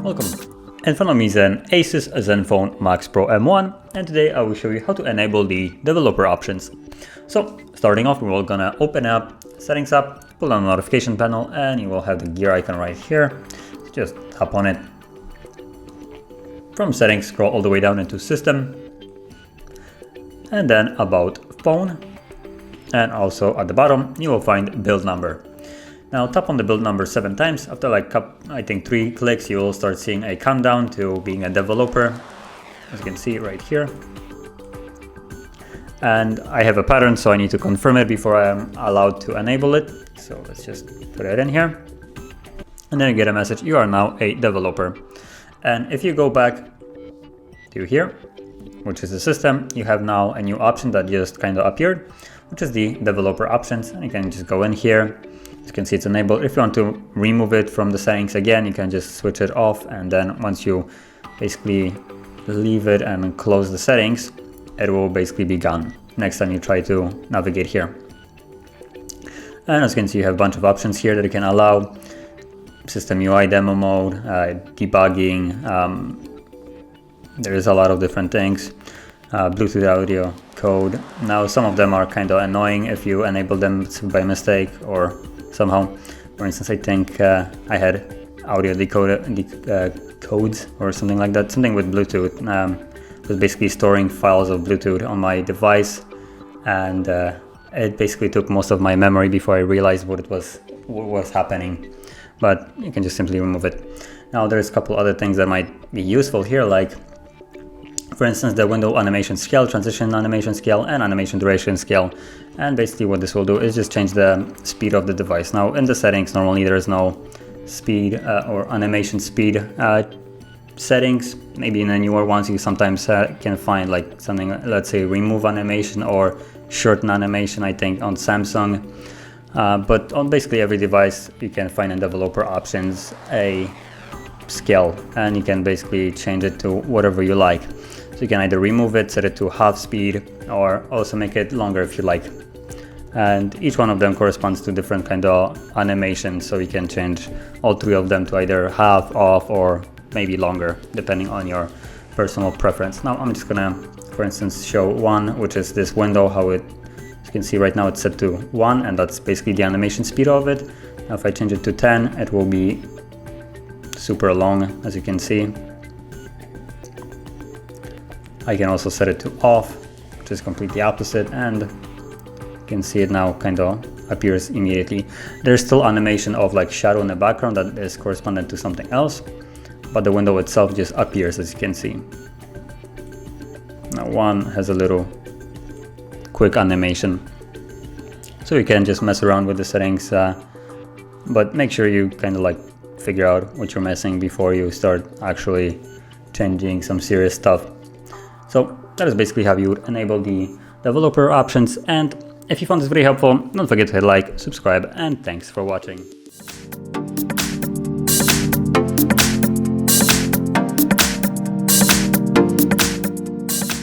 Welcome. In front of me is an ASUS ZenFone Max Pro M1, and today I will show you how to enable the developer options. So starting off, we're gonna open up Settings app, pull on the notification panel, and you will have the gear icon right here. So just tap on it. From Settings, scroll all the way down into System, and then About Phone, and also at the bottom you will find Build Number. Now tap on the build number 7 times. After like I think 3 clicks, you will start seeing a countdown to being a developer, as you can see right here. And I have a pattern, so I need to confirm it before I am allowed to enable it. So let's just put it in here. And then you get a message, you are now a developer. And if you go back to here, which is the system, you have now a new option that just kind of appeared, which is the developer options. And you can just go in here. You can see it's enabled. If you want to remove it from the settings again, you can just switch it off, and then once you basically leave it and close the settings, it will basically be gone next time you try to navigate here. And as you can see, you have a bunch of options here that you can allow: system UI demo mode, debugging, there is a lot of different things, Bluetooth audio code. Now some of them are kind of annoying if you enable them by mistake or somehow. For instance, I think I had audio codes or something like that, something with Bluetooth. It was basically storing files of Bluetooth on my device, and it basically took most of my memory before I realized what was happening. But you can just simply remove it. Now there's a couple other things that might be useful here, like for instance the window animation scale, transition animation scale, and animation duration scale. And basically what this will do is just change the speed of the device. Now in the settings, normally there is no speed or animation speed settings. Maybe in the newer ones you sometimes can find like something, let's say remove animation or shorten animation, I think on Samsung. But on basically every device you can find in developer options a scale, and you can basically change it to whatever you like. So you can either remove it, set it to half speed, or also make it longer if you like. And each one of them corresponds to different kind of animations, so you can change all 3 of them to either half, off, or maybe longer, depending on your personal preference. Now I'm just gonna, for instance, show one, which is this window, how it, as you can see right now it's set to 1, and that's basically the animation speed of it. Now if I change it to 10, it will be super long, as you can see. I can also set it to off, which is completely opposite, and you can see it now kind of appears immediately. There's still animation of like shadow in the background that is correspondent to something else, but the window itself just appears, as you can see. Now one has a little quick animation, so you can just mess around with the settings, but make sure you kind of like figure out what you're missing before you start actually changing some serious stuff. So that is basically how you would enable the developer options. And if you found this video helpful, don't forget to hit like, subscribe, and thanks for watching.